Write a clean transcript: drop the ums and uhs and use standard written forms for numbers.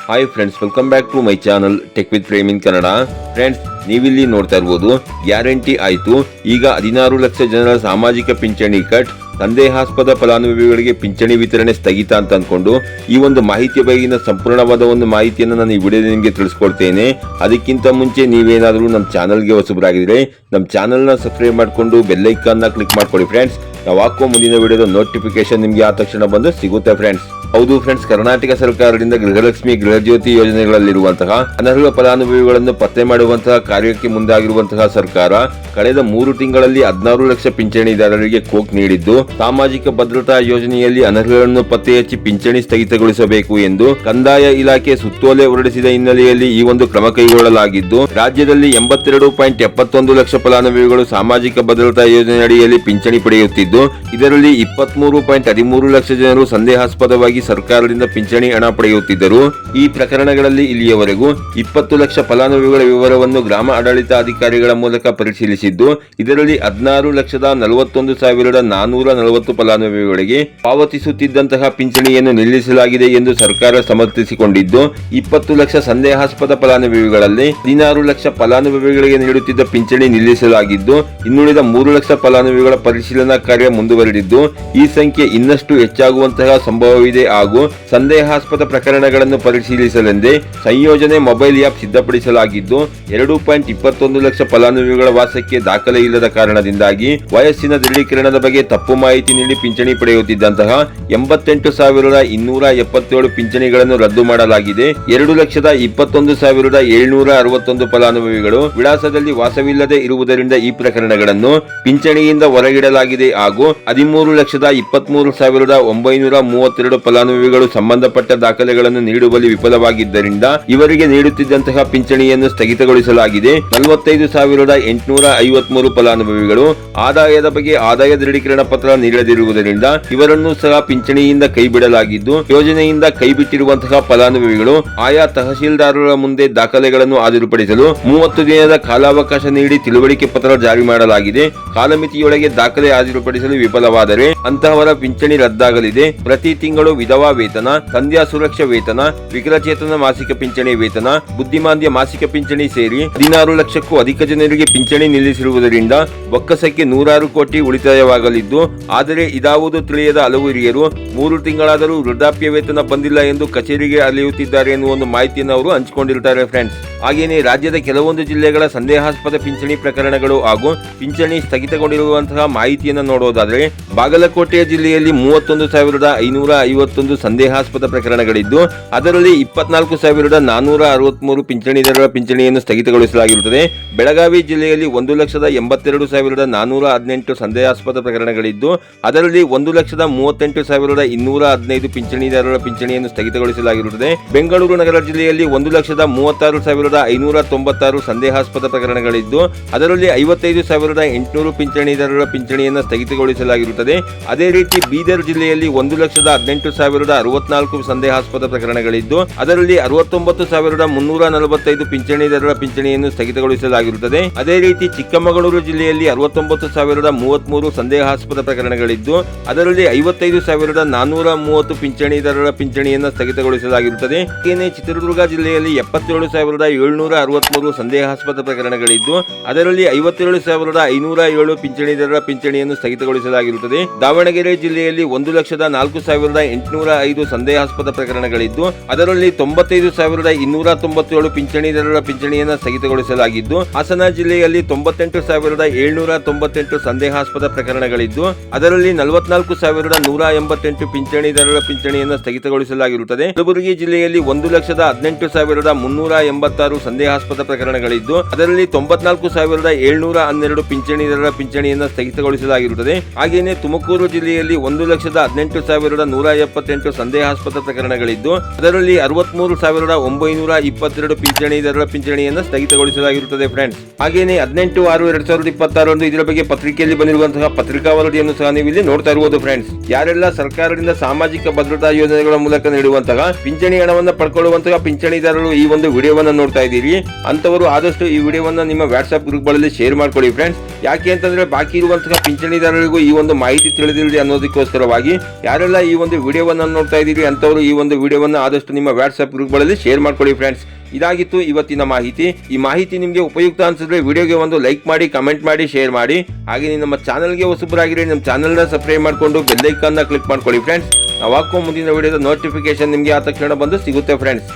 Hi friends, welcome back to my channel tech with Prem in Kannada. Friends, ನೀವಿಲ್ಲಿ ನೋಡ್ತಾ ಇರ್ಬೋದು, guarantee ಆಯ್ತು. ಈಗ 16 ಲಕ್ಷ ಜನರ ಸಾಮಾಜಿಕ ಪಿಂಚಣಿ ಕಟ್, ಸಂದೇಹಾಸ್ಪದ ಫಲಾನುಭವಿಗಳಿಗೆ ಪಿಂಚಣಿ ವಿತರಣೆ ಸ್ಥಗಿತ ಅಂತ ಅನ್ಕೊಂಡು ಈ ಒಂದು ಮಾಹಿತಿಯ ಬಗೆಗಿನ ಸಂಪೂರ್ಣವಾದ ಒಂದು ಮಾಹಿತಿಯನ್ನು ನಾನು ಈ ವಿಡಿಯೋದಲ್ಲಿ ನಿಮಗೆ ತಿಳಿಸ್ಕೊಡ್ತೇನೆ. ಅದಕ್ಕಿಂತ ಮುಂಚೆ ನೀವೇನಾದರೂ ನಮ್ಮ ಚಾನಲ್ಗೆ ಹೊಸಬರಾಗಿದ್ರೆ ನಮ್ಮ ಚಾನಲ್ನ ಸಬ್ಸ್ಕ್ರೈಬ್ ಮಾಡಿಕೊಂಡು ಬೆಲ್ ಐಕಾನ್ನ ಕ್ಲಿಕ್ ಮಾಡ್ಕೊಳ್ಳಿ ಫ್ರೆಂಡ್ಸ್. ನಾವು ಹಾಕೋ ಮುಂದಿನ ವಿಡಿಯೋದ ನೋಟಿಫಿಕೇಶನ್ ನಿಮಗೆ ಆ ತಕ್ಷಣ ಬಂದು ಸಿಗುತ್ತೆ ಫ್ರೆಂಡ್ಸ್. ಹೌದು ಫ್ರೆಂಡ್ಸ್, ಕರ್ನಾಟಕ ಸರ್ಕಾರದಿಂದ ಗೃಹಲಕ್ಷ್ಮಿ ಗೃಹಜ್ಯೋತಿ ಯೋಜನೆಗಳಲ್ಲಿರುವಂತಹ ಅನರ್ಹ ಫಲಾನುಭವಿಗಳನ್ನು ಪತ್ತೆ ಮಾಡುವಂತಹ ಕಾರ್ಯಕ್ಕೆ ಮುಂದಾಗಿರುವಂತಹ ಸರ್ಕಾರ ಕಳೆದ 3 ತಿಂಗಳಲ್ಲಿ 16 ಲಕ್ಷ ಪಿಂಚಣಿದಾರರಿಗೆ ಕೋಕ್ ನೀಡಿದ್ದು, ಸಾಮಾಜಿಕ ಭದ್ರತಾ ಯೋಜನೆಯಲ್ಲಿ ಅನರ್ಹರನ್ನು ಪತ್ತೆ ಹಚ್ಚಿ ಪಿಂಚಣಿ ಸ್ಥಗಿತಗೊಳಿಸಬೇಕು ಎಂದು ಕಂದಾಯ ಇಲಾಖೆ ಸುತ್ತೋಲೆ ಹೊರಡಿಸಿದ ಹಿನ್ನೆಲೆಯಲ್ಲಿ ಈ ಒಂದು ಕ್ರಮ ಕೈಗೊಳ್ಳಲಾಗಿದ್ದು, ರಾಜ್ಯದಲ್ಲಿ 82.71 ಲಕ್ಷ ಫಲಾನುಭವಿಗಳು ಸಾಮಾಜಿಕ ಭದ್ರತಾ ಯೋಜನೆ ಅಡಿಯಲ್ಲಿ ಪಿಂಚಣಿ ಪಡೆಯುತ್ತಿದ್ದು, ಇದರಲ್ಲಿ 23.13 ಲಕ್ಷ ಜನರು ಸಂದೇಹಾಸ್ಪದವಾಗಿ ಸರ್ಕಾರದಿಂದ ಪಿಂಚಣಿ ಹಣ ಪಡೆಯುತ್ತಿದ್ದರು. ಈ ಪ್ರಕರಣಗಳಲ್ಲಿ ಇಲ್ಲಿಯವರೆಗೂ 20 ಲಕ್ಷ ಫಲಾನುಭವಿಗಳ ವಿವರವನ್ನು ಗ್ರಾಮ ಆಡಳಿತಾಧಿಕಾರಿಗಳ ಮೂಲಕ ಪರಿಶೀಲಿಸಿದ್ದು, ಇದರಲ್ಲಿ 16,41,440 ಫಲಾನುಭವಿಗಳಿಗೆ ಪಾವತಿಸುತ್ತಿದ್ದಂತಹ ಪಿಂಚಣಿಯನ್ನು ನಿಲ್ಲಿಸಲಾಗಿದೆ ಎಂದು ಸರ್ಕಾರ ಸಮರ್ಥಿಸಿಕೊಂಡಿದ್ದು, 20 ಲಕ್ಷ ಸಂದೇಹಾಸ್ಪದ ಫಲಾನುಭವಿಗಳಲ್ಲಿ 16 ಲಕ್ಷ ಫಲಾನುಭವಿಗಳಿಗೆ ನೀಡುತ್ತಿದ್ದ ಪಿಂಚಣಿ ನಿಲ್ಲಿಸಲಾಗಿದ್ದು, ಇನ್ನುಳಿದ 3 ಲಕ್ಷ ಫಲಾನುಭವಿಗಳ ಪರಿಶೀಲನಾ ಕಾರ್ಯ ಮುಂದುವರೆದಿದ್ದು, ಈ ಸಂಖ್ಯೆ ಇನ್ನಷ್ಟು ಹೆಚ್ಚಾಗುವಂತಹ ಸಂಭವವಿದೆ. ಹಾಗೂ ಸಂದೇಹಾಸ್ಪದ ಪ್ರಕರಣಗಳನ್ನು ಪರಿಶೀಲಿಸಲೆಂದೇ ಸಂಯೋಜನೆ ಮೊಬೈಲ್ ಆಪ್ ಸಿದ್ಧಪಡಿಸಲಾಗಿದ್ದು, 2.21 ಲಕ್ಷ ಫಲಾನುಭವಿಗಳ ವಾಸಕ್ಕೆ ದಾಖಲೆ ಇಲ್ಲದ ಕಾರಣದಿಂದಾಗಿ ವಯಸ್ಸಿನ ದೃಢೀಕರಣದ ಬಗ್ಗೆ ತಪ್ಪು ಮಾಹಿತಿ ನೀಡಿ ಪಿಂಚಣಿ ಪಡೆಯುತ್ತಿದ್ದಂತಹ 88,277 ಪಿಂಚಣಿಗಳನ್ನು ರದ್ದು ಮಾಡಲಾಗಿದೆ. 2,21,761 ಫಲಾನುಭವಿಗಳು ವಿಳಾಸದಲ್ಲಿ ವಾಸವಿಲ್ಲದೆ ಇರುವುದರಿಂದ ಈ ಪ್ರಕರಣಗಳನ್ನು ಪಿಂಚಣಿಯಿಂದ ಹೊರಗಿಡಲಾಗಿದೆ. ಹಾಗೂ 13,23,932 ಫಲಾನುಭವಿಗಳು ಸಂಬಂಧಪಟ್ಟ ದಾಖಲೆಗಳನ್ನು ನೀಡುವಲ್ಲಿ ವಿಫಲವಾಗಿದ್ದರಿಂದ ಇವರಿಗೆ ನೀಡುತ್ತಿದ್ದಂತಹ ಪಿಂಚಣಿಯನ್ನು ಸ್ಥಗಿತಗೊಳಿಸಲಾಗಿದೆ. 45,853 ಫಲಾನುಭವಿಗಳು ಆದಾಯದ ಬಗ್ಗೆ ಆದಾಯ ದೃಢೀಕರಣ ಪತ್ರ ನೀಡದಿರುವುದರಿಂದ ಇವರನ್ನು ಸಹ ಪಿಂಚಣಿಯಿಂದ ಕೈಬಿಡಲಾಗಿದ್ದು, ಯೋಜನೆಯಿಂದ ಕೈಬಿಟ್ಟಿರುವಂತಹ ಫಲಾನುಭವಿಗಳು ಆಯಾ ತಹಶೀಲ್ದಾರರ ಮುಂದೆ ದಾಖಲೆಗಳನ್ನು ಹಾಜರುಪಡಿಸಲು 30 ದಿನದ ಕಾಲಾವಕಾಶ ನೀಡಿ ತಿಳುವಳಿಕೆ ಪತ್ರ ಜಾರಿ ಮಾಡಲಾಗಿದೆ. ಕಾಲಮಿತಿಯೊಳಗೆ ದಾಖಲೆ ಹಾಜರುಪಡಿಸಲು ವಿಫಲವಾದರೆ ಅಂತಹವರ ಪಿಂಚಣಿ ರದ್ದಾಗಲಿದೆ. ಪ್ರತಿ ತಿಂಗಳು ವಿಧವಾ ವೇತನ, ಸಂಧ್ಯಾ ಸುರಕ್ಷಾ ವೇತನ, ವಿಕಲಚೇತನ ಮಾಸಿಕ ಪಿಂಚಣಿ ವೇತನ, ಬುದ್ಧಿಮಾಂದ್ಯ ಮಾಸಿಕ ಪಿಂಚಣಿ ಸೇರಿ 16 ಲಕ್ಷಕ್ಕೂ ಅಧಿಕ ಜನರಿಗೆ ಪಿಂಚಣಿ ನಿಲ್ಲಿಸಿರುವುದರಿಂದ ಬೊಕ್ಕಸಕ್ಕೆ 106 ಕೋಟಿ ಉಳಿತಾಯವಾಗಲಿದ್ದು, ಆದರೆ ಇದಾವುದು ತಿಳಿಯದ ಹಲವು ಹಿರಿಯರು 3 ತಿಂಗಳಾದರೂ ವೃದ್ಧಾಪ್ಯ ವೇತನ ಬಂದಿಲ್ಲ ಎಂದು ಕಚೇರಿಗೆ ಅಲೆಯುತ್ತಿದ್ದಾರೆ ಎನ್ನುವ ಒಂದು ಮಾಹಿತಿಯನ್ನು ಅವರು ಹಂಚಿಕೊಂಡಿರುತ್ತಾರೆ ಫ್ರೆಂಡ್ಸ್. ಹಾಗೆಯೇ ರಾಜ್ಯದ ಕೆಲವೊಂದು ಜಿಲ್ಲೆಗಳ ಸಂದೇಹಾಸ್ಪದ ಪಿಂಚಣಿ ಪ್ರಕರಣಗಳು ಹಾಗೂ ಪಿಂಚಣಿ ಸ್ಥಗಿತಗೊಂಡಿರುವಂತಹ ಮಾಹಿತಿಯನ್ನು ನೋಡೋದಾದರೆ, ಬಾಗಲಕೋಟೆಯ ಜಿಲ್ಲೆಯಲ್ಲಿ 31,551 ಸಂದೇಹಾಸ್ಪದ ಪ್ರಕರಣಗಳಿದ್ದು, ಅದರಲ್ಲಿ 24,463 ಪಿಂಚಣಿದಾರರ ಪಿಂಚಣಿಯನ್ನು ಸ್ಥಗಿತಗೊಳಿಸಲಾಗಿರುತ್ತದೆ. ಬೆಳಗಾವಿ ಜಿಲ್ಲೆಯಲ್ಲಿ 1,82,418 ಸಂದೇಹಾಸ್ಪದ ಪ್ರಕರಣಗಳಿದ್ದು, ಅದರಲ್ಲಿ 1,38,215 ಪಿಂಚಣಿದಾರರ ಪಿಂಚಣಿಯನ್ನು ಸ್ಥಗಿತಗೊಳಿಸಲಾಗಿರುತ್ತದೆ. ಬೆಂಗಳೂರು ನಗರ ಜಿಲ್ಲೆಯಲ್ಲಿ 1,36,596 ಸಂದೇಹಾಸ್ಪದ ಪ್ರಕರಣಗಳಿದ್ದು, ಅದರಲ್ಲಿ 55,800 ಪಿಂಚಣಿದಾರರ ಪಿಂಚಣಿಯನ್ನು ಸ್ಥಗಿತಗೊಳಿಸಲಾಗಿರುತ್ತದೆ. ಅದೇ ರೀತಿ ಬೀದರ್ ಜಿಲ್ಲೆಯಲ್ಲಿ 1,18,064 ಸಂದೇಹಾಸ್ಪದ ಪ್ರಕರಣಗಳಿದ್ದು, ಅದರಲ್ಲಿ 69,345 ಪಿಂಚಣಿದಾರರ ಪಿಂಚಣಿಯನ್ನು ಸ್ಥಗಿತಗೊಳಿಸಲಾಗಿರುತ್ತದೆ. ಅದೇ ರೀತಿ ಚಿಕ್ಕಮಗಳೂರು ಜಿಲ್ಲೆಯಲ್ಲಿ 69,033 ಸಂದೇಹಾಸ್ಪದ ಪ್ರಕರಣಗಳಿದ್ದು, ಅದರಲ್ಲಿ 55,430 ಪಿಂಚಣಿದಾರರ ಪಿಂಚಣಿಯನ್ನು ಸ್ಥಗಿತಗೊಳಿಸಲಾಗಿರುತ್ತದೆ. ಚಿತ್ರದುರ್ಗ ಜಿಲ್ಲೆಯಲ್ಲಿ 77,763 ಸಂದೇಹಾಸ್ಪದ ಪ್ರಕರಣಗಳಿದ್ದು, ಅದರಲ್ಲಿ 57,507 ಪಿಂಚಣಿದಾರರ ಪಿಂಚಣಿಯನ್ನು ಸ್ಥಗಿತಗೊಳಿಸಲಾಗಿರುತ್ತದೆ. ದಾವಣಗೆರೆ ಜಿಲ್ಲೆಯಲ್ಲಿ 1,04,805 ಸಂದೇಹಾಸ್ಪದ ಪ್ರಕರಣಗಳಿದ್ದು, ಅದರಲ್ಲಿ 95,297 ಪಿಂಚಣಿದಾರರ ಪಿಂಚಣಿಯನ್ನು ಸ್ಥಗಿತಗೊಳಿಸಲಾಗಿದ್ದು, ಹಾಸನ ಜಿಲ್ಲೆಯಲ್ಲಿ 98,798 ಸಂದೇಹಾಸ್ಪದ ಪ್ರಕರಣಗಳಿದ್ದು, ಅದರಲ್ಲಿ 44,188 ಪಿಂಚಣಿದಾರರ ಪಿಂಚಣಿಯನ್ನು ಸ್ಥಗಿತಗೊಳಿಸಲಾಗಿರುತ್ತದೆ. ಕಲಬುರಗಿ ಜಿಲ್ಲೆಯಲ್ಲಿ 1,18,386 ಸಂದೇಹಾಸ್ಪದ ಪ್ರಕರಣಗಳಿದ್ದು, ಅದರಲ್ಲಿ 94,712 ಪಿಂಚಣಿದಾರರ ಪಿಂಚಣಿಯನ್ನು ಸ್ಥಗಿತಗೊಳಿಸಲಾಗಿರುತ್ತದೆ. ಹಾಗೆಯೇ ತುಮಕೂರು ಜಿಲ್ಲೆಯಲ್ಲಿ 1,18,178 ಸಂದೇಹಾಸ್ಪದ ಪ್ರಕರಣಗಳಿದ್ದು, ಅದರಲ್ಲಿ 63,922 ಪಿಂಚಣಿದಾರರ ಪಿಂಚಣಿಯನ್ನು ಸ್ಥಗಿತಗೊಳಿಸಲಾಗಿರುತ್ತದೆ ಫ್ರೆಂಡ್ಸ್. ಹಾಗೆಯೇ 18/6/2026 ಇದರ ಬಗ್ಗೆ ಪತ್ರಿಕೆಯಲ್ಲಿ ಬಂದಿರುವಂತಹ ಪತ್ರಿಕಾ ವರದಿಯನ್ನು ಸಹ ನೀವು ಇಲ್ಲಿ ನೋಡ್ತಾ ಇರಬಹುದು ಫ್ರೆಂಡ್ಸ್. ಯಾರೆಲ್ಲ ಸರ್ಕಾರದಿಂದ ಸಾಮಾಜಿಕ ಭದ್ರತಾ ಯೋಜನೆಗಳ ಮೂಲಕ ನೀಡುವಂತಹ ಪಿಂಚಣಿ ಹಣವನ್ನು ಪಡ್ಕೊಳ್ಳುವಂತಹ ಪಿಂಚಣಿದಾರರು ಈ ಒಂದು ವಿಡಿಯೋವನ್ನು ನೋಡ್ತಾ ಇದ್ದೀರಿ, ಅಂತವರು ಆದಷ್ಟು ಈ ವಿಡಿಯೋವನ್ನು ನಿಮ್ಮ ವಾಟ್ಸ್ಆಪ್ ಗ್ರೂಪ್ಗಳಲ್ಲಿ ಶೇರ್ ಮಾಡ್ಕೊಳ್ಳಿ ಫ್ರೆಂಡ್ಸ್. ಯಾಕೆ ಅಂತಂದ್ರೆ ಬಾಕಿ ಇರುವಂತಹ ಪಿಂಚಣಿದಾರರಿಗೂ ಈ ಒಂದು ಮಾಹಿತಿ ತಿಳಿದಿರಲಿ ಅನ್ನೋದಕ್ಕೋಸ್ಕರವಾಗಿ ಯಾರೆಲ್ಲ ಈ ಒಂದು ವಿಡಿಯೋ ವಿಡಿಯೋವನ್ನು ನೋಡ್ತಾ ಇದ್ದೀರಿ ಅಂತವರು ಈ ಒಂದು ವಿಡಿಯೋವನ್ನು ಆದಷ್ಟು ನಿಮ್ಮ ವಾಟ್ಸ್ಆಪ್ ಗ್ರೂಪ್ಗಳಲ್ಲಿ ಶೇರ್ ಮಾಡ್ಕೊಳ್ಳಿ ಫ್ರೆಂಡ್ಸ್. ಇದಾಗಿತ್ತು ಇವತ್ತಿನ ಮಾಹಿತಿ. ಈ ಮಾಹಿತಿ ನಿಮಗೆ ಉಪಯುಕ್ತ ಅನ್ಸಿದ್ರೆ ವಿಡಿಯೋಗೆ ಒಂದು ಲೈಕ್ ಮಾಡಿ, ಕಮೆಂಟ್ ಮಾಡಿ, ಶೇರ್ ಮಾಡಿ. ಹಾಗೆ ನಮ್ಮ ಚಾನಲ್ಗೆ ಹೊಸಬರಾಗಿರಿ ನಮ್ಮ ಚಾನಲ್ನ ಸಬ್ಸ್ಕ್ರೈಬ್ ಮಾಡಿಕೊಂಡು ಬೆಲ್ ಐಕಾನ್ನ ಕ್ಲಿಕ್ ಮಾಡ್ಕೊಳ್ಳಿ ಫ್ರೆಂಡ್ಸ್. ನಾವು ಹಾಕೋ ಮುಂದಿನ ವಿಡಿಯೋದ ನೋಟಿಫಿಕೇಶನ್ ನಿಮಗೆ ಆ ತಕ್ಷಣ ಬಂದು ಸಿಗುತ್ತೆ ಫ್ರೆಂಡ್ಸ್.